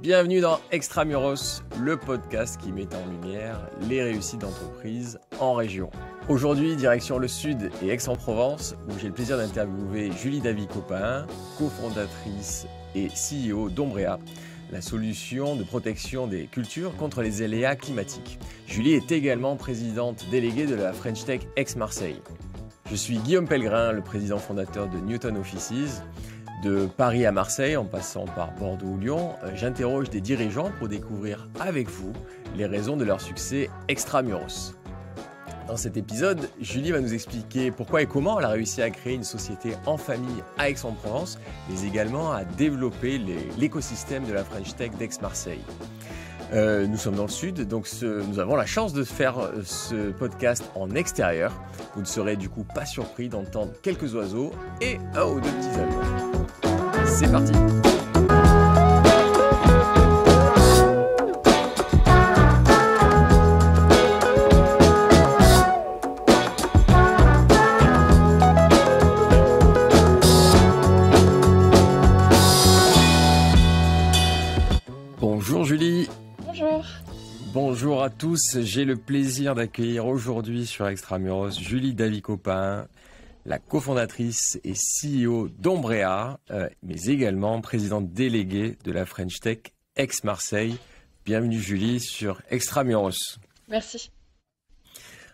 Bienvenue dans Extramuros, le podcast qui met en lumière les réussites d'entreprises en région. Aujourd'hui, direction le Sud et Aix-en-Provence, où j'ai le plaisir d'interviewer Julie Davy-Copin, cofondatrice et CEO d'Ombrea, la solution de protection des cultures contre les aléas climatiques. Julie est également présidente déléguée de la French Tech Aix-Marseille. Je suis Guillaume Pellegrin, le président fondateur de Newton Offices. De Paris à Marseille, en passant par Bordeaux ou Lyon, j'interroge des dirigeants pour découvrir avec vous les raisons de leur succès extramuros. Dans cet épisode, Julie va nous expliquer pourquoi et comment elle a réussi à créer une société en famille à Aix-en-Provence, mais également à développer l'écosystème de la French Tech d'Aix-Marseille. Nous sommes dans le sud, donc nous avons la chance de faire ce podcast en extérieur. Vous ne serez du coup pas surpris d'entendre quelques oiseaux et un ou deux petits avions. C'est parti! Bonjour Julie! Bonjour. Bonjour à tous, j'ai le plaisir d'accueillir aujourd'hui sur Extramuros Julie Davy-Copin, la cofondatrice et CEO d'Ombrea, mais également présidente déléguée de la French Tech Aix-Marseille. Bienvenue Julie sur Extramuros. Merci.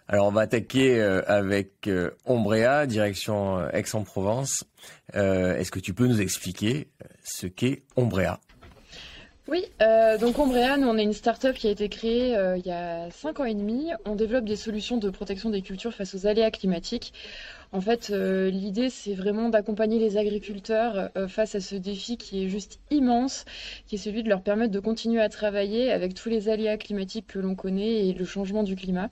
Alors on va attaquer avec Ombrea, direction Aix-en-Provence. Est-ce que tu peux nous expliquer ce qu'est Ombrea ? Oui, donc Ombrea, nous on est une start-up qui a été créée il y a 5 ans et demi. On développe des solutions de protection des cultures face aux aléas climatiques. En fait, l'idée c'est vraiment d'accompagner les agriculteurs face à ce défi qui est juste immense, qui est celui de leur permettre de continuer à travailler avec tous les aléas climatiques que l'on connaît et le changement du climat.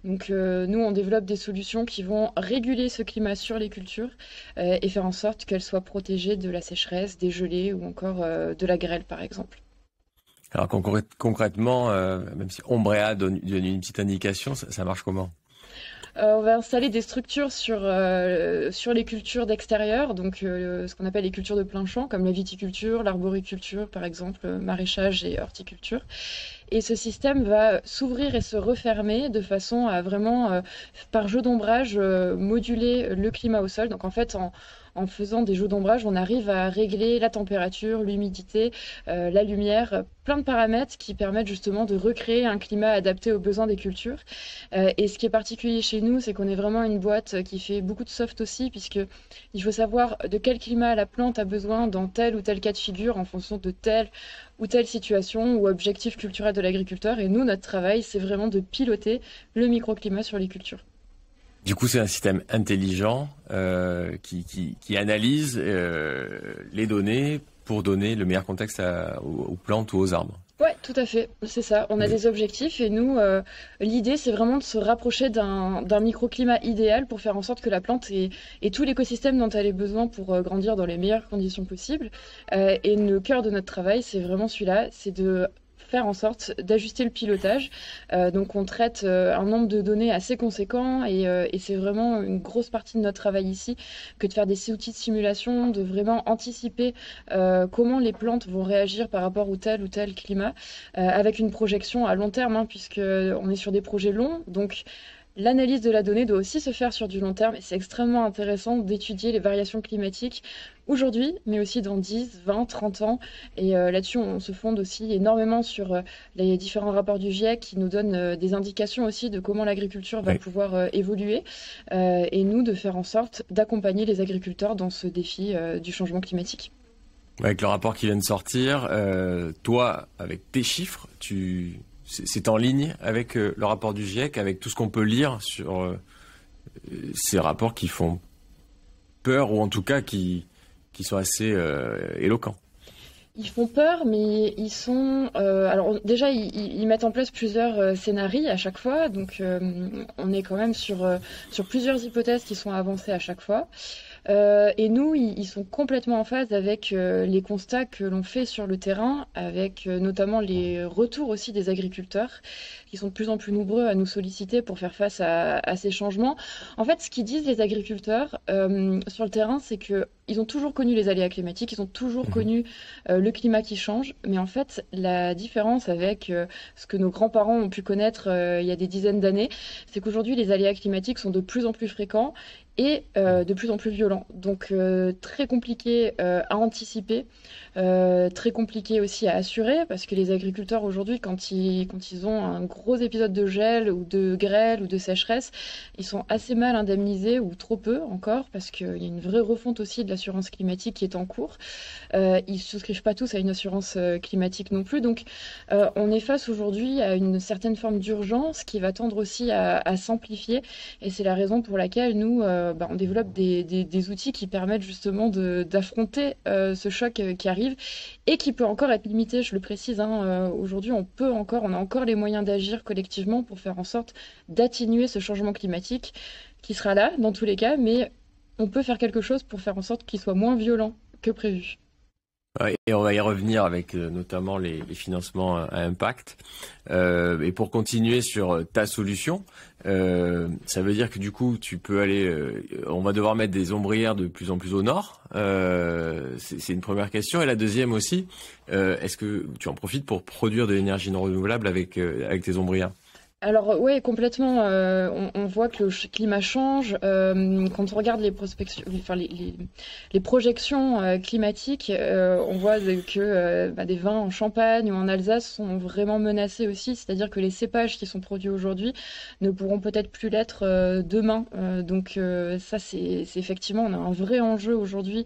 Donc nous on développe des solutions qui vont réguler ce climat sur les cultures et faire en sorte qu'elles soient protégées de la sécheresse, des gelées ou encore de la grêle par exemple. Alors concrètement, même si Ombrea donne une petite indication, ça marche comment ? On va installer des structures sur les cultures d'extérieur, donc ce qu'on appelle les cultures de plein champ, comme la viticulture, l'arboriculture par exemple, maraîchage et horticulture. Et ce système va s'ouvrir et se refermer de façon à vraiment, par jeu d'ombrage, moduler le climat au sol. Donc en fait, en faisant des jeux d'ombrage, on arrive à régler la température, l'humidité, la lumière, plein de paramètres qui permettent justement de recréer un climat adapté aux besoins des cultures. Et ce qui est particulier chez nous, c'est qu'on est vraiment une boîte qui fait beaucoup de soft aussi, puisqu'il faut savoir de quel climat la plante a besoin dans tel ou tel cas de figure en fonction de telle ou telle situation ou objectif culturel de l'agriculteur. Et nous, notre travail, c'est vraiment de piloter le microclimat sur les cultures. Du coup, c'est un système intelligent qui analyse les données pour donner le meilleur contexte aux plantes ou aux arbres. Ouais, tout à fait, c'est ça. On a des objectifs et nous, l'idée, c'est vraiment de se rapprocher d'un microclimat idéal pour faire en sorte que la plante ait tout l'écosystème dont elle a besoin pour grandir dans les meilleures conditions possibles. Et le cœur de notre travail, c'est vraiment celui-là, c'est de faire en sorte d'ajuster le pilotage. Donc on traite un nombre de données assez conséquent et c'est vraiment une grosse partie de notre travail ici que de faire des outils de simulation, de vraiment anticiper comment les plantes vont réagir par rapport au tel ou tel climat avec une projection à long terme, puisqu'on est sur des projets longs. Donc l'analyse de la donnée doit aussi se faire sur du long terme et c'est extrêmement intéressant d'étudier les variations climatiques aujourd'hui, mais aussi dans 10, 20, 30 ans. Et là-dessus, on se fonde aussi énormément sur les différents rapports du GIEC qui nous donnent des indications aussi de comment l'agriculture va pouvoir évoluer et nous de faire en sorte d'accompagner les agriculteurs dans ce défi du changement climatique. Avec le rapport qui vient de sortir, toi, avec tes chiffres, c'est en ligne avec le rapport du GIEC, avec tout ce qu'on peut lire sur ces rapports qui font peur ou en tout cas qui sont assez éloquents. Ils font peur, mais ils sont... alors déjà, ils mettent en place plusieurs scénarios à chaque fois. Donc, on est quand même sur plusieurs hypothèses qui sont avancées à chaque fois. Et nous, ils sont complètement en phase avec les constats que l'on fait sur le terrain, avec notamment les retours aussi des agriculteurs, qui sont de plus en plus nombreux à nous solliciter pour faire face à ces changements. En fait, ce qu'ils disent les agriculteurs sur le terrain, c'est que ils ont toujours connu les aléas climatiques, ils ont toujours connu le climat qui change, mais en fait, la différence avec ce que nos grands-parents ont pu connaître il y a des dizaines d'années, c'est qu'aujourd'hui, les aléas climatiques sont de plus en plus fréquents et de plus en plus violents. Donc très compliqué à anticiper, très compliqué aussi à assurer, parce que les agriculteurs aujourd'hui, quand ils ont un gros épisode de gel ou de grêle ou de sécheresse, ils sont assez mal indemnisés ou trop peu encore, parce qu'il y a une vraie refonte aussi de l'assurance climatique qui est en cours. Ils souscrivent pas tous à une assurance climatique non plus, donc on est face aujourd'hui à une certaine forme d'urgence qui va tendre aussi à s'amplifier, et c'est la raison pour laquelle nous on développe des outils qui permettent justement d'affronter ce choc qui arrive et qui peut encore être limité, je le précise. Aujourd'hui, on a encore les moyens d'agir collectivement pour faire en sorte d'atténuer ce changement climatique qui sera là dans tous les cas, mais on peut faire quelque chose pour faire en sorte qu'il soit moins violent que prévu. Ouais, et on va y revenir avec notamment les financements à impact. Et pour continuer sur ta solution, ça veut dire que du coup, tu peux aller. On va devoir mettre des ombrières de plus en plus au nord. C'est une première question. Et la deuxième aussi, est-ce que tu en profites pour produire de l'énergie non renouvelable avec tes ombrières? Alors oui, complètement. On voit que le climat change. Quand on regarde les prospections, enfin les projections climatiques, on voit que des vins en Champagne ou en Alsace sont vraiment menacés aussi. C'est-à-dire que les cépages qui sont produits aujourd'hui ne pourront peut-être plus l'être demain. Donc ça, c'est effectivement, on a un vrai enjeu aujourd'hui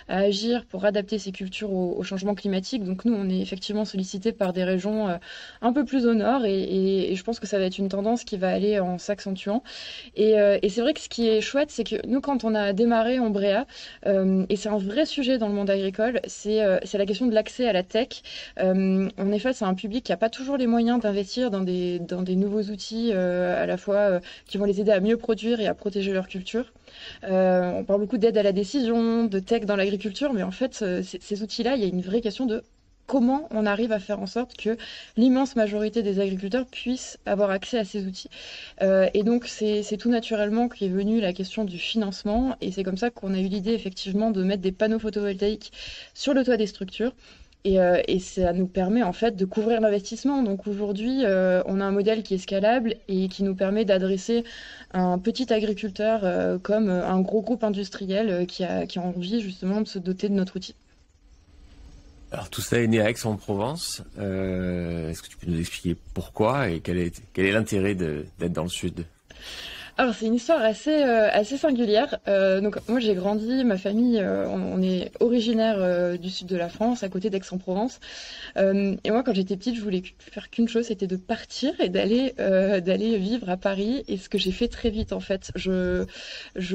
à agir pour adapter ces cultures au changement climatique. Donc nous, on est effectivement sollicité par des régions un peu plus au nord, et je pense que ça va être une tendance qui va aller en s'accentuant. Et c'est vrai que ce qui est chouette, c'est que nous, quand on a démarré Ombrea, et c'est un vrai sujet dans le monde agricole, c'est la question de l'accès à la tech. On est face à un public qui n'a pas toujours les moyens d'investir dans des nouveaux outils à la fois qui vont les aider à mieux produire et à protéger leur culture. On parle beaucoup d'aide à la décision, de tech dans l'agriculture, mais en fait, ces outils-là, il y a une vraie question de comment on arrive à faire en sorte que l'immense majorité des agriculteurs puissent avoir accès à ces outils. Et donc, c'est tout naturellement qu'est venue la question du financement, et c'est comme ça qu'on a eu l'idée effectivement de mettre des panneaux photovoltaïques sur le toit des structures. Et ça nous permet en fait de couvrir l'investissement. Donc aujourd'hui, on a un modèle qui est scalable et qui nous permet d'adresser un petit agriculteur comme un gros groupe industriel qui a envie justement de se doter de notre outil. Alors tout ça est né à Aix-en-Provence. Est-ce que tu peux nous expliquer pourquoi et quel est l'intérêt d'être dans le sud? Alors c'est une histoire assez singulière. Donc moi j'ai grandi, ma famille, on est originaire du sud de la France, à côté d'Aix-en-Provence. Et moi quand j'étais petite, je voulais faire qu'une chose, c'était de partir et d'aller vivre à Paris. Et ce que j'ai fait très vite en fait, je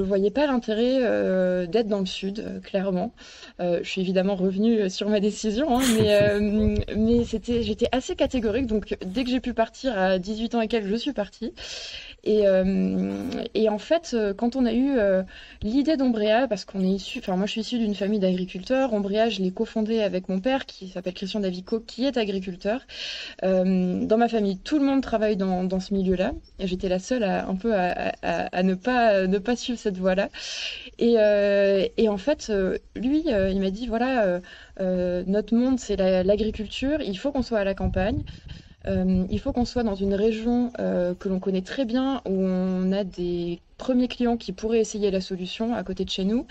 voyais pas l'intérêt d'être dans le sud, clairement. Je suis évidemment revenue sur ma décision, mais j'étais assez catégorique. Donc dès que j'ai pu partir à 18 ans et quelques, je suis partie. Et en fait, quand on a eu l'idée d'Ombrea, parce qu'on est moi je suis issue d'une famille d'agriculteurs, Ombrea je l'ai cofondée avec mon père qui s'appelle Christian Davico, qui est agriculteur. Dans ma famille, tout le monde travaille dans ce milieu-là, et j'étais la seule à ne pas suivre cette voie-là. Et en fait, lui, il m'a dit voilà, notre monde c'est l'agriculture, il faut qu'on soit à la campagne. Il faut qu'on soit dans une région que l'on connaît très bien, où on a des premiers clients qui pourraient essayer la solution à côté de chez nous.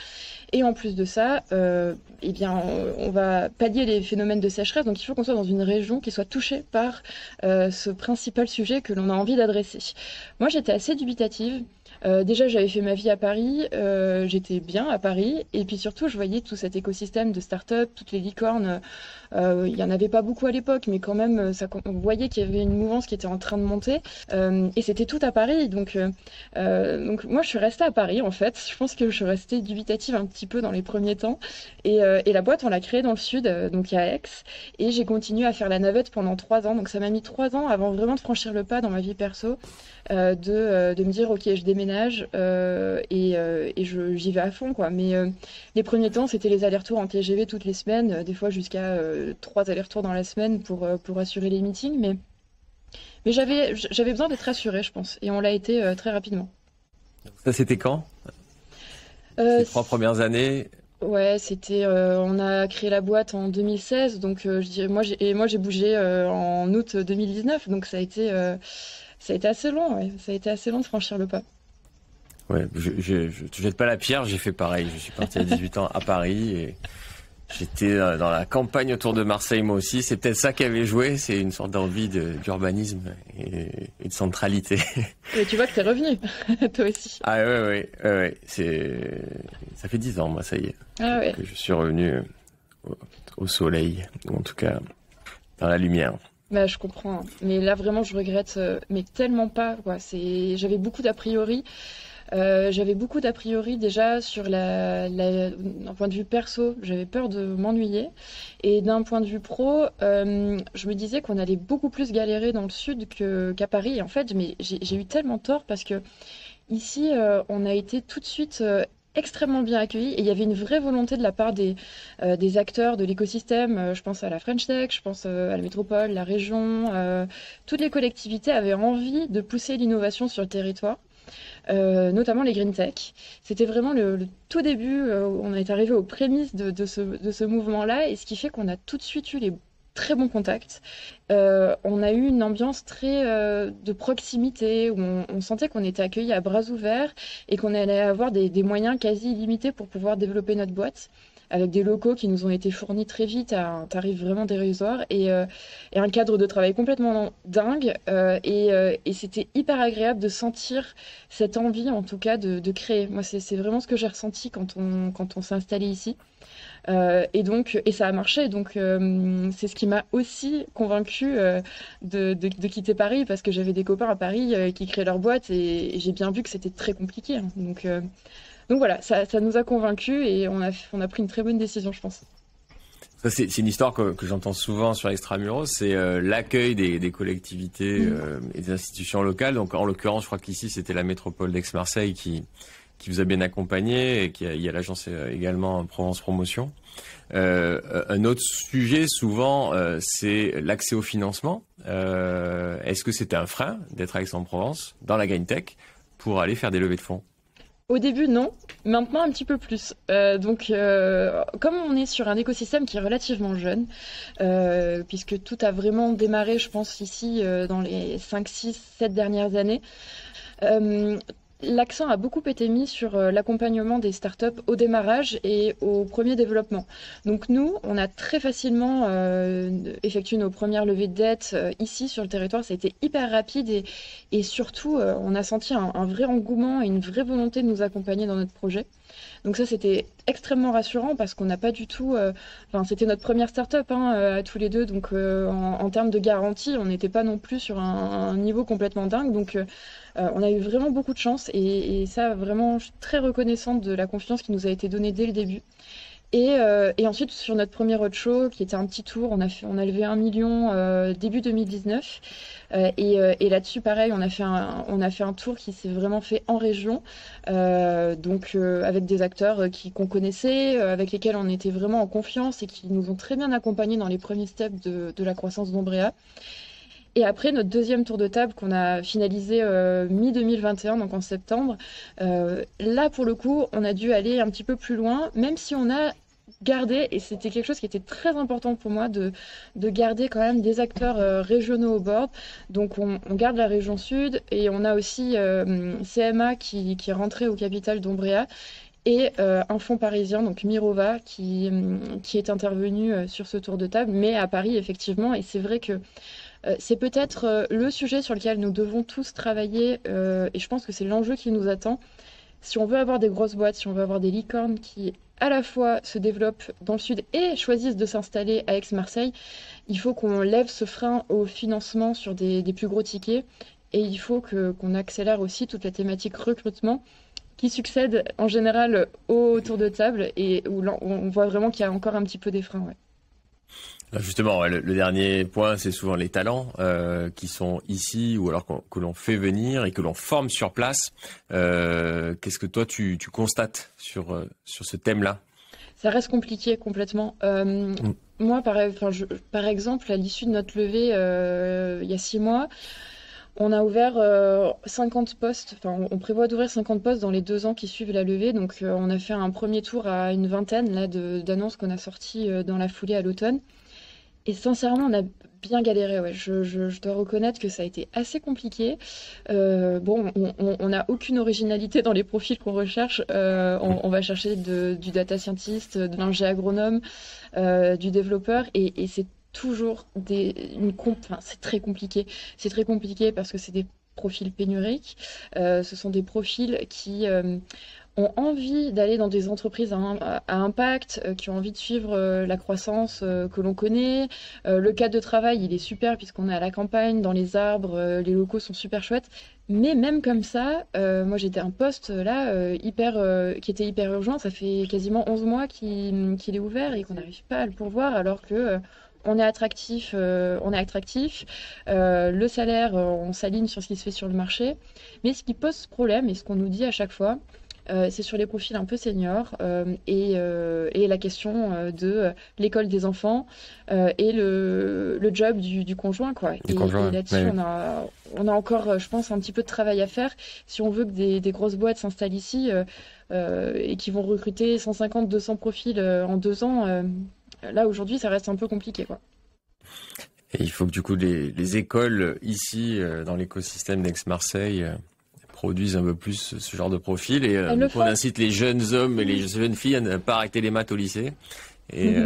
Et en plus de ça, on va pallier les phénomènes de sécheresse. Donc il faut qu'on soit dans une région qui soit touchée par ce principal sujet que l'on a envie d'adresser. Moi, j'étais assez dubitative. Déjà, j'avais fait ma vie à Paris, j'étais bien à Paris, et puis surtout, je voyais tout cet écosystème de start-up, toutes les licornes. Il n'y en avait pas beaucoup à l'époque, mais quand même, on voyait qu'il y avait une mouvance qui était en train de monter, et c'était tout à Paris. Donc moi, je suis restée à Paris, en fait. Je pense que je suis restée dubitative un petit peu dans les premiers temps. Et la boîte, on l'a créée dans le sud, donc à Aix, et j'ai continué à faire la navette pendant 3 ans. Donc ça m'a mis 3 ans avant vraiment de franchir le pas dans ma vie perso, de me dire, ok, je déménage et j'y vais à fond, quoi. Mais les premiers temps, c'était les allers-retours en TGV toutes les semaines, des fois jusqu'à 3 allers-retours dans la semaine pour assurer les meetings. Mais j'avais besoin d'être rassurée, je pense, et on l'a été très rapidement. Ça, c'était quand? Euh, Ces 3 premières années? Ouais, on a créé la boîte en 2016, donc je dirais, moi j'ai bougé en août 2019, donc ça a été assez long, ouais. Ça a été assez long de franchir le pas. Ouais, je te jette pas la pierre, j'ai fait pareil. Je suis parti à 18 ans à Paris et j'étais dans la campagne autour de Marseille moi aussi. C'est peut-être ça qui avait joué, c'est une sorte d'envie d'urbanisme et de centralité. Et tu vois que t'es revenu, toi aussi. Ah ouais, ça fait 10 ans moi, ça y est, Ah ouais. que je suis revenu au, au soleil, ou en tout cas dans la lumière. Bah, je comprends, hein. Mais là, vraiment, je regrette, mais tellement pas, quoi. J'avais beaucoup d'a priori. J'avais beaucoup d'a priori déjà sur d'un point de vue perso, j'avais peur de m'ennuyer. Et d'un point de vue pro, je me disais qu'on allait beaucoup plus galérer dans le sud qu'à Paris. Et en fait, mais j'ai eu tellement tort parce que ici, on a été tout de suite extrêmement bien accueillis et il y avait une vraie volonté de la part des acteurs de l'écosystème. Je pense à la French Tech, je pense à la métropole, la région. Toutes les collectivités avaient envie de pousser l'innovation sur le territoire. Notamment les Green Tech. C'était vraiment le tout début, on est arrivé aux prémices de ce mouvement-là, et ce qui fait qu'on a tout de suite eu les très bons contacts. On a eu une ambiance très de proximité, où on sentait qu'on était accueillis à bras ouverts et qu'on allait avoir des moyens quasi illimités pour pouvoir développer notre boîte, avec des locaux qui nous ont été fournis très vite à un tarif vraiment dérisoire et un cadre de travail complètement dingue. Et c'était hyper agréable de sentir cette envie, en tout cas, de créer. Moi, c'est vraiment ce que j'ai ressenti quand on s'est installé ici. Et ça a marché. Donc, c'est ce qui m'a aussi convaincue de quitter Paris, parce que j'avais des copains à Paris qui créaient leur boîte et j'ai bien vu que c'était très compliqué, hein. Donc voilà, ça nous a convaincus et on a pris une très bonne décision, je pense. Ça, c'est une histoire que j'entends souvent sur Extramuros, c'est l'accueil des collectivités et des institutions locales. Donc en l'occurrence, je crois qu'ici c'était la métropole d'Aix-Marseille qui vous a bien accompagné et il y a l'agence également Provence Promotion. Un autre sujet souvent, c'est l'accès au financement. Est-ce que c'était un frein d'être à Aix-en-Provence dans la GainTech pour aller faire des levées de fonds? Au début, non. Maintenant, un petit peu plus. Comme on est sur un écosystème qui est relativement jeune, puisque tout a vraiment démarré, je pense, ici, dans les 5, 6, 7 dernières années, euh, l'accent a beaucoup été mis sur l'accompagnement des startups au démarrage et au premier développement. Donc nous, on a très facilement effectué nos premières levées de dette ici sur le territoire. Ça a été hyper rapide et surtout, on a senti un vrai engouement et une vraie volonté de nous accompagner dans notre projet. Donc ça, c'était extrêmement rassurant parce qu'on n'a pas du tout... Enfin, c'était notre première start-up, hein, à tous les deux. Donc en termes de garantie, on n'était pas non plus sur un niveau complètement dingue. Donc on a eu vraiment beaucoup de chance et ça, vraiment, je suis très reconnaissante de la confiance qui nous a été donnée dès le début. Et ensuite, sur notre premier roadshow, qui était un petit tour, on a levé 1 million début 2019. Et là-dessus, pareil, on a fait un tour qui s'est vraiment fait en région, avec des acteurs qu'on connaissait, avec lesquels on était vraiment en confiance et qui nous ont très bien accompagnés dans les premiers steps de la croissance d'Ombrea. Et après, notre deuxième tour de table qu'on a finalisé mi-2021, donc en septembre, là, pour le coup, on a dû aller un petit peu plus loin, même si on a gardé, et c'était quelque chose qui était très important pour moi, de garder quand même des acteurs régionaux au board. Donc on garde la région sud, et on a aussi CMA qui est rentré au capital d'Ombrea, et un fonds parisien, donc Mirova, qui est intervenu sur ce tour de table, mais à Paris, effectivement. Et c'est vrai que c'est peut-être le sujet sur lequel nous devons tous travailler, et je pense que c'est l'enjeu qui nous attend. Si on veut avoir des grosses boîtes, si on veut avoir des licornes qui à la fois se développent dans le sud et choisissent de s'installer à Aix-Marseille, il faut qu'on lève ce frein au financement sur des plus gros tickets, et il faut qu'on accélère aussi toute la thématique recrutement qui succède en général au tour de table et où on voit vraiment qu'il y a encore un petit peu des freins. Ouais. Justement, ouais, le dernier point, c'est souvent les talents qui sont ici ou alors que l'on fait venir et que l'on forme sur place. Qu'est-ce que toi tu constates sur ce thème-là? Ça reste compliqué complètement. Moi, par exemple, à l'issue de notre levée il y a 6 mois, On a ouvert 50 postes, enfin on prévoit d'ouvrir 50 postes dans les 2 ans qui suivent la levée. Donc on a fait un premier tour à une vingtaine là, d'annonces qu'on a sorties dans la foulée à l'automne. Et sincèrement, on a bien galéré, ouais. Je dois reconnaître que ça a été assez compliqué. Bon, on n'a aucune originalité dans les profils qu'on recherche. On va chercher du data scientist, de l'ingé agronome, du développeur, et c'est toujours enfin, c'est très compliqué. C'est très compliqué parce que c'est des profils pénuriques. Ce sont des profils qui ont envie d'aller dans des entreprises à impact, qui ont envie de suivre la croissance que l'on connaît. Le cadre de travail, il est super puisqu'on est à la campagne, dans les arbres, les locaux sont super chouettes. Mais même comme ça, moi j'étais un poste là qui était hyper urgent. Ça fait quasiment 11 mois qu'il est ouvert et qu'on n'arrive pas à le pourvoir alors que on est attractif, le salaire, on s'aligne sur ce qui se fait sur le marché. Mais ce qui pose problème et ce qu'on nous dit à chaque fois, c'est sur les profils un peu seniors et la question de l'école des enfants et le job du conjoint, quoi. Du conjoint, et là-dessus, ouais. on a encore, je pense, un petit peu de travail à faire si on veut que des grosses boîtes s'installent ici et qui vont recruter 150, 200 profils en 2 ans. Là, aujourd'hui, ça reste un peu compliqué, quoi. Et il faut que du coup les écoles ici, dans l'écosystème d'Aix-Marseille, produisent un peu plus ce genre de profil. Et Elles le on font. incite les jeunes hommes et les jeunes filles à ne pas arrêter les maths au lycée et,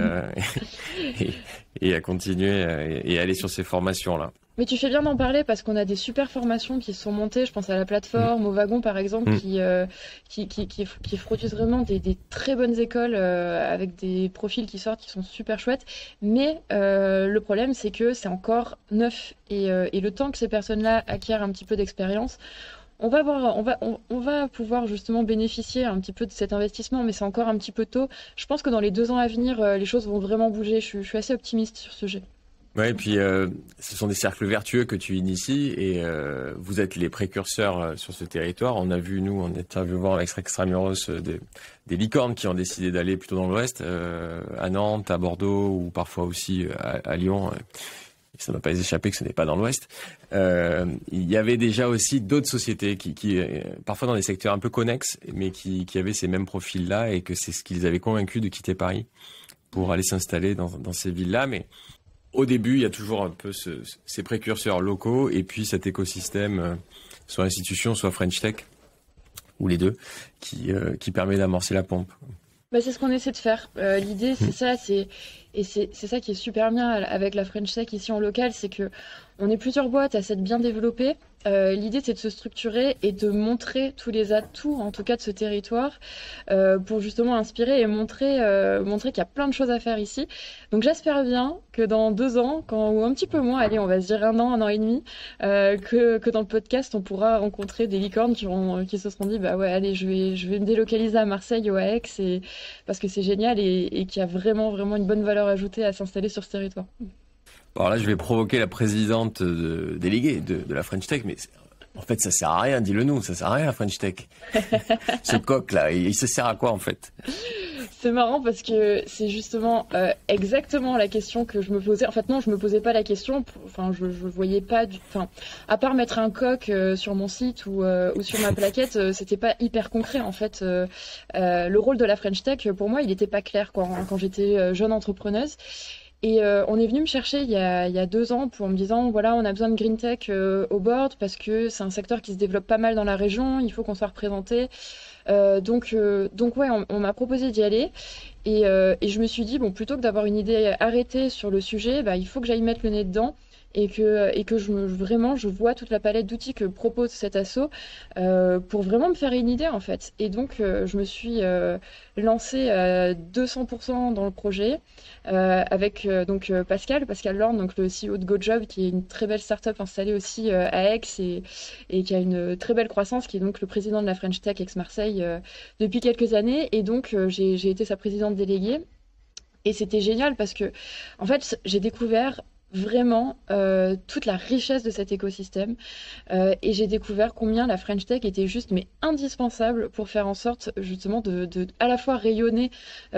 et à continuer et à aller sur ces formations-là. Mais tu fais bien d'en parler parce qu'on a des super formations qui se sont montées. Je pense à la plateforme, au wagon par exemple, qui produisent vraiment des très bonnes écoles avec des profils qui sortent qui sont super chouettes. Mais le problème, c'est que c'est encore neuf et le temps que ces personnes-là acquièrent un petit peu d'expérience, on va pouvoir justement bénéficier un petit peu de cet investissement, mais c'est encore un petit peu tôt. Je pense que dans les 2 ans à venir, les choses vont vraiment bouger. Je suis assez optimiste sur ce sujet. Ouais, et puis ce sont des cercles vertueux que tu inities et vous êtes les précurseurs sur ce territoire. On a vu, nous, en interviewant avec Extramuros, des licornes qui ont décidé d'aller plutôt dans l'ouest, à Nantes, à Bordeaux ou parfois aussi à Lyon. Ça ne m'a pas échappé que ce n'est pas dans l'ouest. Il y avait déjà aussi d'autres sociétés qui parfois dans des secteurs un peu connexes, mais qui avaient ces mêmes profils-là et que c'est ce qui les avait convaincus de quitter Paris pour aller s'installer dans ces villes-là. Mais au début, il y a toujours un peu ces précurseurs locaux et puis cet écosystème, soit institution, soit French Tech, ou les deux, qui permet d'amorcer la pompe. Bah, c'est ce qu'on essaie de faire. L'idée, c'est ça, c'est ça qui est super bien avec la French Tech ici en local, c'est que on est plusieurs boîtes à s'être bien développées. L'idée, c'est de se structurer et de montrer tous les atouts, en tout cas de ce territoire, pour justement inspirer et montrer qu'il y a plein de choses à faire ici. Donc j'espère bien que dans 2 ans, ou un petit peu moins, allez, on va se dire 1 an et demi, que dans le podcast, on pourra rencontrer des licornes qui se seront dit, bah ouais, allez, je vais me délocaliser à Marseille ou à Aix, parce que c'est génial et qu'il y a vraiment, vraiment une bonne valeur ajoutée à s'installer sur ce territoire. Alors là, je vais provoquer la présidente déléguée de la French Tech, mais en fait, ça sert à rien, dis-le nous, ça sert à rien, la French Tech. Ce coq-là, il se sert à quoi, en fait? C'est marrant parce que c'est justement exactement la question que je me posais. En fait, non, je me posais pas la question. Enfin, je voyais pas. Enfin, à part mettre un coq sur mon site ou sur ma plaquette, c'était pas hyper concret. En fait, le rôle de la French Tech, pour moi, il n'était pas clair quand j'étais jeune entrepreneuse. Et on est venu me chercher il y a 2 ans en me disant, voilà, on a besoin de Green Tech au board parce que c'est un secteur qui se développe pas mal dans la région, il faut qu'on soit représenté. Donc ouais, on m'a proposé d'y aller. Et je me suis dit, bon, plutôt que d'avoir une idée arrêtée sur le sujet, bah, il faut que j'aille mettre le nez dedans. Et que vraiment je vois toute la palette d'outils que propose cet asso pour vraiment me faire une idée en fait. Et donc je me suis lancée à 200% dans le projet avec Pascal Lorne, donc le CEO de GoJob, qui est une très belle startup installée aussi à Aix et qui a une très belle croissance, qui est donc le président de la French Tech Aix-Marseille depuis quelques années. Et donc j'ai été sa présidente déléguée. Et c'était génial parce que, en fait, j'ai découvert vraiment toute la richesse de cet écosystème et j'ai découvert combien la French Tech était juste mais indispensable pour faire en sorte justement de à la fois rayonner,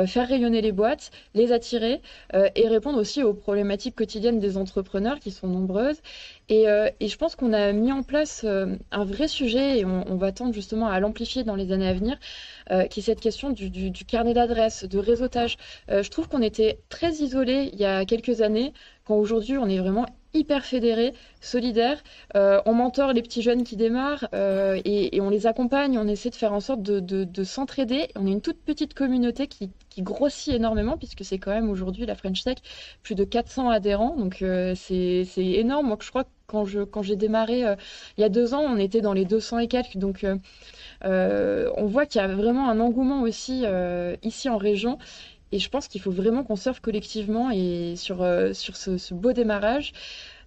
faire rayonner les boîtes, les attirer et répondre aussi aux problématiques quotidiennes des entrepreneurs qui sont nombreuses. Et je pense qu'on a mis en place un vrai sujet et on va tendre justement à l'amplifier dans les années à venir, qui est cette question du carnet d'adresses, de réseautage. Je trouve qu'on était très isolés il y a quelques années, quand aujourd'hui on est vraiment hyper fédérés, solidaires. On mentor les petits jeunes qui démarrent et on les accompagne, on essaie de faire en sorte de s'entraider. On est une toute petite communauté qui grossit énormément, puisque c'est quand même aujourd'hui la French Tech, plus de 400 adhérents, donc c'est énorme. Moi, je crois que quand j'ai démarré il y a 2 ans, on était dans les 200 et quelques, donc on voit qu'il y a vraiment un engouement aussi ici en région. Et je pense qu'il faut vraiment qu'on surfe collectivement et sur ce beau démarrage.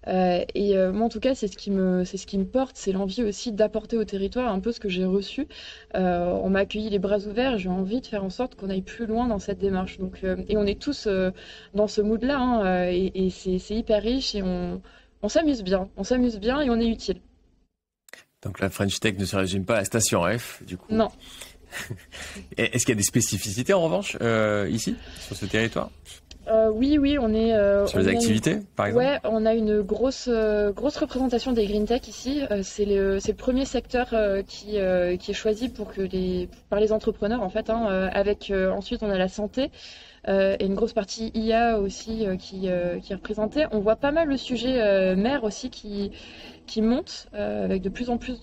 Moi, en tout cas, c'est ce qui me porte, c'est l'envie aussi d'apporter au territoire un peu ce que j'ai reçu. On m'a accueilli les bras ouverts, j'ai envie de faire en sorte qu'on aille plus loin dans cette démarche. Donc, et on est tous dans ce mood-là, hein, et c'est hyper riche et on s'amuse bien et on est utile. Donc la French Tech ne se résume pas à la station F, du coup. Non. Est-ce qu'il y a des spécificités en revanche ici, sur ce territoire? Oui, on est... Sur les activités, par exemple? Ouais, on a une grosse représentation des green tech ici. C'est le premier secteur qui est choisi par les entrepreneurs, en fait, hein, avec ensuite on a la santé. Et une grosse partie IA aussi qui est représentée. On voit pas mal le sujet mer aussi qui monte avec de plus en plus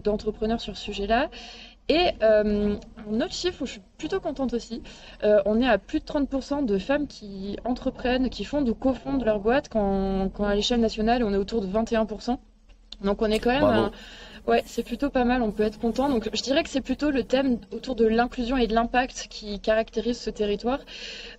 d'entrepreneurs sur ce sujet-là. Et un autre chiffre où je suis plutôt contente aussi, on est à plus de 30% de femmes qui entreprennent, qui cofondent leur boîte, quand à l'échelle nationale on est autour de 21%. Donc on est quand même... Ouais, c'est plutôt pas mal, on peut être content. Donc je dirais que c'est plutôt le thème autour de l'inclusion et de l'impact qui caractérise ce territoire.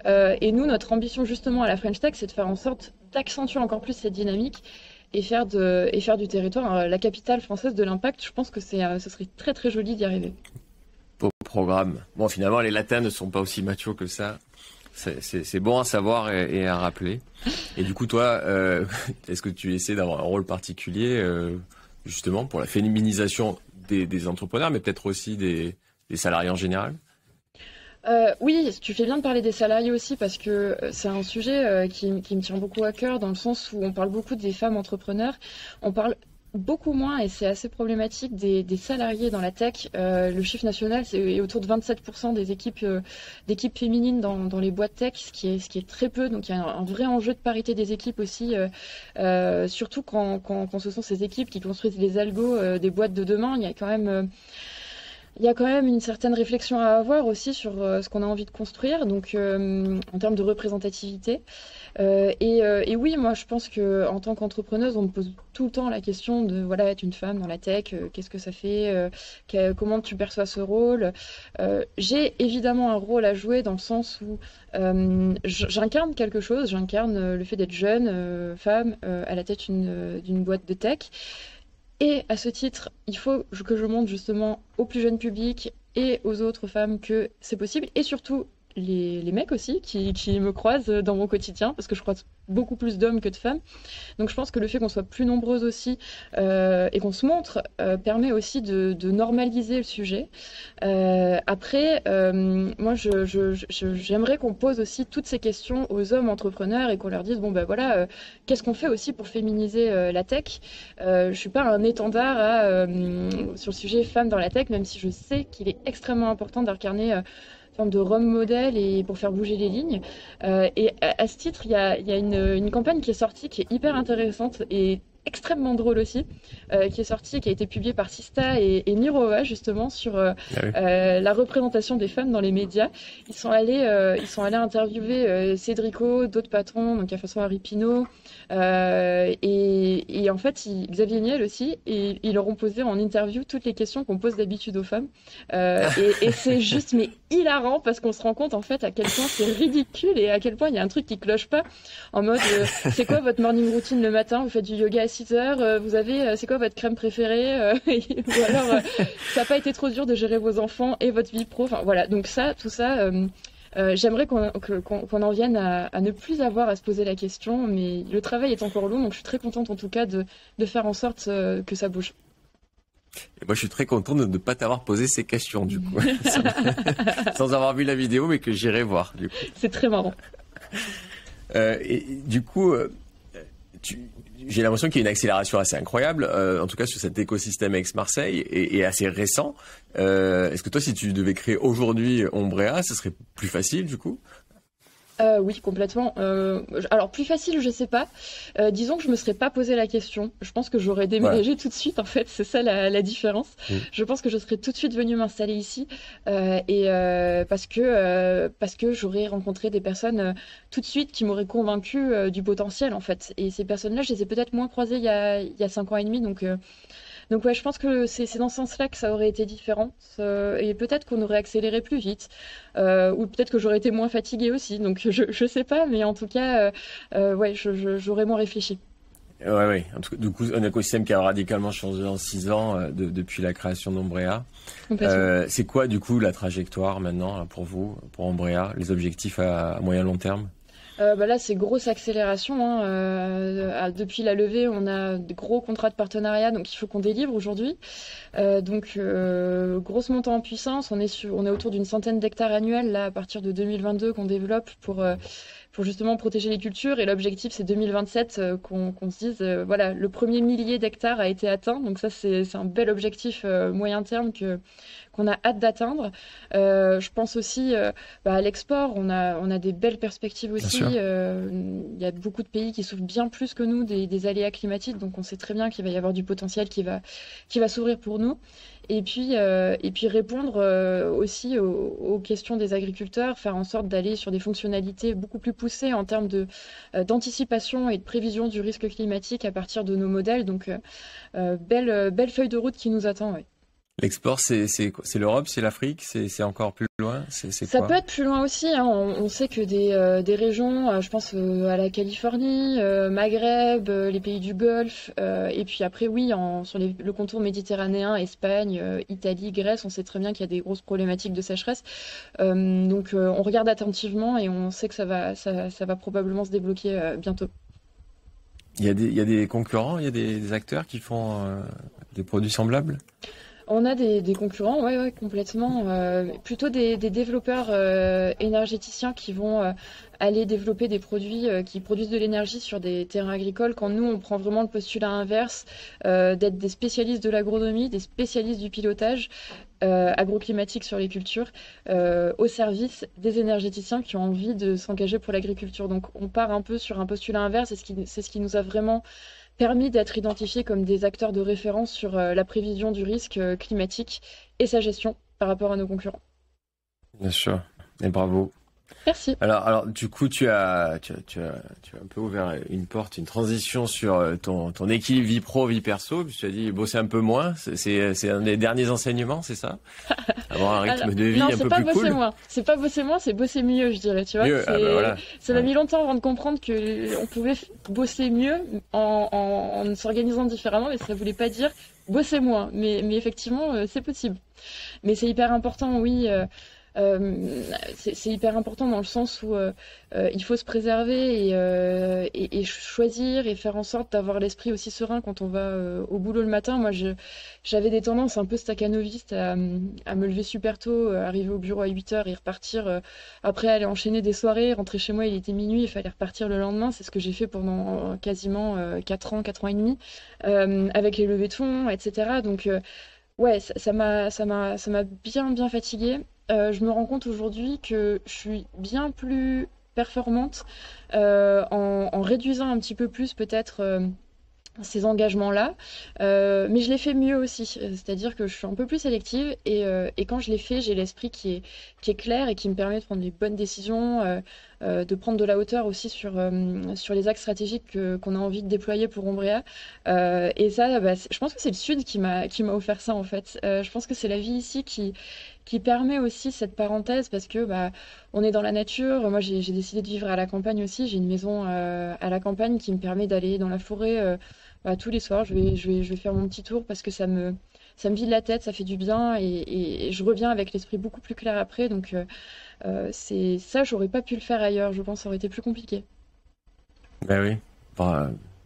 Et nous, notre ambition justement à la French Tech, c'est de faire en sorte d'accentuer encore plus cette dynamique et faire du territoire la capitale française de l'impact. Je pense que ce serait très très joli d'y arriver. Beau programme. Bon, finalement, les latins ne sont pas aussi machos que ça. C'est bon à savoir et à rappeler. Et du coup, toi, est-ce que tu essaies d'avoir un rôle particulier justement pour la féminisation des entrepreneurs, mais peut-être aussi des salariés en général? Oui, tu fais bien de parler des salariés aussi, parce que c'est un sujet qui me tient beaucoup à cœur, dans le sens où on parle beaucoup des femmes entrepreneurs. On parle beaucoup moins, et c'est assez problématique, des salariés dans la tech. Le chiffre national, c'est autour de 27% des d'équipes féminines dans les boîtes tech, ce qui est très peu. Donc il y a un vrai enjeu de parité des équipes aussi, surtout quand ce sont ces équipes qui construisent les algos des boîtes de demain. Il y a quand même une certaine réflexion à avoir aussi sur ce qu'on a envie de construire, donc en termes de représentativité. Et oui, moi je pense que en tant qu'entrepreneuse, on me pose tout le temps la question de voilà, être une femme dans la tech, qu'est-ce que ça fait, comment tu perçois ce rôle. J'ai évidemment un rôle à jouer, dans le sens où j'incarne quelque chose, j'incarne le fait d'être jeune, femme, à la tête d'une boîte de tech. Et à ce titre, il faut que je montre justement au plus jeune public et aux autres femmes que c'est possible, et surtout les mecs aussi qui me croisent dans mon quotidien, parce que je croise beaucoup plus d'hommes que de femmes. Donc je pense que le fait qu'on soit plus nombreuses aussi et qu'on se montre permet aussi de normaliser le sujet. Après, moi j'aimerais qu'on pose aussi toutes ces questions aux hommes entrepreneurs et qu'on leur dise bon ben voilà, qu'est-ce qu'on fait aussi pour féminiser la tech. Je suis pas un étendard sur le sujet femmes dans la tech, même si je sais qu'il est extrêmement important d'incarner de role modèle et pour faire bouger les lignes. Et à ce titre, il y a une campagne qui est sortie, qui est hyper intéressante et extrêmement drôle aussi, qui est sortie et qui a été publiée par Sista et Mirova, justement, sur la représentation des femmes dans les médias. Ils sont allés interviewer Cédrico, d'autres patrons, donc à façon Harry Pinault, et en fait Xavier Niel aussi, et ils leur ont posé en interview toutes les questions qu'on pose d'habitude aux femmes, et c'est juste mais hilarant, parce qu'on se rend compte en fait à quel point c'est ridicule et à quel point il y a un truc qui cloche pas, en mode c'est quoi votre morning routine le matin, vous faites du yoga à 6 heures, c'est quoi votre crème préférée, ou alors ça n'a pas été trop dur de gérer vos enfants et votre vie pro, enfin voilà, donc tout ça J'aimerais qu'on en vienne à ne plus avoir à se poser la question, mais le travail est encore long, donc je suis très contente en tout cas de faire en sorte que ça bouge. Et moi, je suis très content de ne pas t'avoir posé ces questions, du coup. Sans avoir vu la vidéo, mais que j'irai voir, du coup. C'est très marrant. Et du coup, j'ai l'impression qu'il y a une accélération assez incroyable, en tout cas sur cet écosystème Aix-Marseille, et assez récent. Est-ce que toi, si tu devais créer aujourd'hui Ombrea, ce serait plus facile, du coup? Oui, complètement. Alors, plus facile, je sais pas. Disons que je me serais pas posé la question. Je pense que j'aurais déménagé tout de suite, en fait. C'est ça la différence. Je pense que je serais tout de suite venue m'installer ici. Parce que j'aurais rencontré des personnes tout de suite qui m'auraient convaincue du potentiel, en fait. Et ces personnes-là, je les ai peut-être moins croisées il y a 5 ans et demi. Donc ouais, je pense que c'est dans ce sens-là que ça aurait été différent. Et peut-être qu'on aurait accéléré plus vite. Ou peut-être que j'aurais été moins fatiguée aussi. Donc je sais pas, mais en tout cas, ouais, j'aurais moins réfléchi. Ouais, ouais. En tout cas, du coup, un écosystème qui a radicalement changé en 6 ans depuis la création d'Ombrea. Complètement. C'est quoi, du coup, la trajectoire maintenant là, pour vous, pour Ombrea, les objectifs à moyen long terme? Là, c'est grosse accélération, hein. Depuis la levée, on a des gros contrats de partenariat, donc il faut qu'on délivre aujourd'hui. Grosse montée en puissance. On est autour d'une centaine d'hectares annuels là à partir de 2022 qu'on développe pour justement protéger les cultures. Et l'objectif, c'est 2027 qu'on se dise, voilà, le premier millier d'hectares a été atteint. Donc ça, c'est un bel objectif moyen terme qu'on a hâte d'atteindre. Je pense aussi à l'export. On a des belles perspectives Bien aussi. sûr. Il y a beaucoup de pays qui souffrent bien plus que nous des aléas climatiques. Donc on sait très bien qu'il va y avoir du potentiel qui va s'ouvrir pour nous. Et puis répondre aussi aux questions des agriculteurs, faire en sorte d'aller sur des fonctionnalités beaucoup plus poussées en termes d'anticipation et de prévision du risque climatique à partir de nos modèles. Donc, belle feuille de route qui nous attend. Ouais. L'export, c'est l'Europe, c'est l'Afrique, c'est encore plus loin, c'est Ça peut quoi? être plus loin aussi, hein. On sait que des régions, je pense à la Californie, Maghreb, les pays du Golfe, et puis après, oui, sur le contour méditerranéen, Espagne, Italie, Grèce, on sait très bien qu'il y a des grosses problématiques de sécheresse. On regarde attentivement et on sait que ça va probablement se débloquer bientôt. Il y a des concurrents, il y a des acteurs qui font des produits semblables? On a des concurrents, ouais, ouais, complètement. Plutôt des développeurs énergéticiens qui vont aller développer des produits qui produisent de l'énergie sur des terrains agricoles, quand nous, on prend vraiment le postulat inverse d'être des spécialistes de l'agronomie, des spécialistes du pilotage agroclimatique sur les cultures, au service des énergéticiens qui ont envie de s'engager pour l'agriculture. Donc on part un peu sur un postulat inverse, et c'est ce qui nous a vraiment permis d'être identifiés comme des acteurs de référence sur la prévision du risque climatique et sa gestion par rapport à nos concurrents. Bien sûr, et bravo. Merci. Alors, du coup, tu as un peu ouvert une porte, une transition sur ton équilibre vie pro, vie perso. Puis tu as dit bosser un peu moins. C'est un des derniers enseignements, c'est ça? Avoir un rythme de vie Non, un c'est peu pas plus bosser cool. moins. C'est pas bosser moins, c'est bosser mieux, je dirais. Tu vois, Mieux, ah bah voilà. ça m'a Ouais. mis longtemps avant de comprendre que on pouvait bosser mieux en s'organisant différemment, mais ça voulait pas dire bosser moins. Mais effectivement, c'est possible. Mais c'est hyper important, oui. C'est hyper important dans le sens où il faut se préserver et choisir et faire en sorte d'avoir l'esprit aussi serein quand on va au boulot le matin. Moi, j'avais des tendances un peu staccanovistes à me lever super tôt, arriver au bureau à 8 heures et repartir. Après, aller enchaîner des soirées, rentrer chez moi, il était minuit, il fallait repartir le lendemain. C'est ce que j'ai fait pendant quasiment 4 ans et demi, avec les levées de fonds, etc. Donc, ouais, ça m'a bien fatiguée. Je me rends compte aujourd'hui que je suis bien plus performante en réduisant un petit peu plus peut-être ces engagements-là. Mais je les fais mieux aussi. C'est-à-dire que je suis un peu plus sélective et quand je les fais, j'ai l'esprit qui est clair et qui me permet de prendre les bonnes décisions, de prendre de la hauteur aussi sur les axes stratégiques qu'on a envie de déployer pour Ombrea. Et ça, je pense que c'est le Sud qui m'a offert ça en fait. Je pense que c'est la vie ici qui permet aussi cette parenthèse parce que on est dans la nature. Moi, j'ai décidé de vivre à la campagne aussi. J'ai une maison à la campagne qui me permet d'aller dans la forêt tous les soirs. Je vais faire mon petit tour parce que ça me vide la tête, ça fait du bien et je reviens avec l'esprit beaucoup plus clair après. Donc, C'est ça, j'aurais pas pu le faire ailleurs. Je pense que ça aurait été plus compliqué. Ben oui,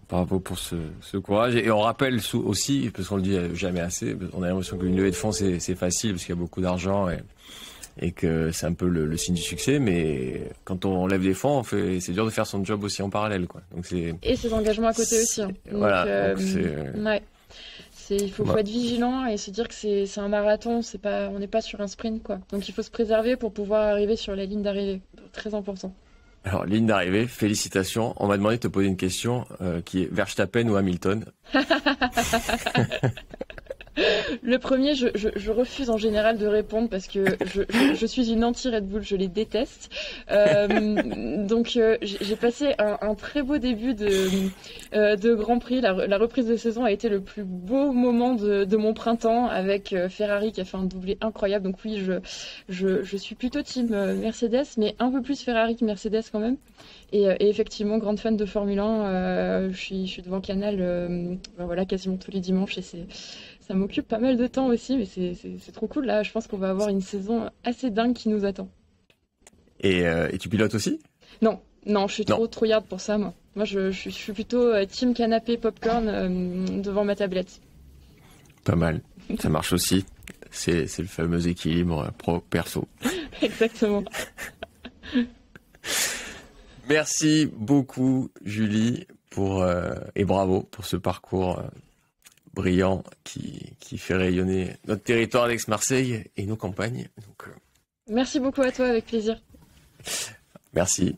bravo pour ce courage. Et on rappelle aussi, parce qu'on le dit jamais assez, on a l'impression qu'une levée de fonds c'est facile parce qu'il y a beaucoup d'argent et que c'est un peu le signe du succès, mais quand on lève des fonds, c'est dur de faire son job aussi en parallèle, quoi. Donc et ses engagements à côté aussi. Hein. Voilà. Ouais. Il faut être vigilant et se dire que c'est un marathon, on n'est pas sur un sprint, quoi. Donc il faut se préserver pour pouvoir arriver sur la ligne d'arrivée. Très important. Alors, ligne d'arrivée, félicitations. On m'a demandé de te poser une question qui est Verstappen ou Hamilton? Le premier, je refuse en général de répondre parce que je suis une anti-Red Bull, je les déteste. Donc j'ai passé un très beau début de Grand Prix. La reprise de saison a été le plus beau moment de mon printemps avec Ferrari qui a fait un doublé incroyable. Donc oui, je suis plutôt team Mercedes, mais un peu plus Ferrari que Mercedes quand même. Et effectivement, grande fan de Formule 1, je suis devant Canal voilà, quasiment tous les dimanches et ça m'occupe pas mal de temps aussi, mais c'est trop cool. Là, je pense qu'on va avoir une saison assez dingue qui nous attend. Et tu pilotes aussi? Non, je suis trop yard pour ça, moi. Moi, je suis plutôt team canapé popcorn devant ma tablette. Pas mal, ça marche aussi. C'est le fameux équilibre pro-perso. Exactement. Merci beaucoup, Julie, et bravo pour ce parcours brillant qui fait rayonner notre territoire d'Aix-Marseille et nos campagnes. Donc, Merci beaucoup à toi, avec plaisir. Merci.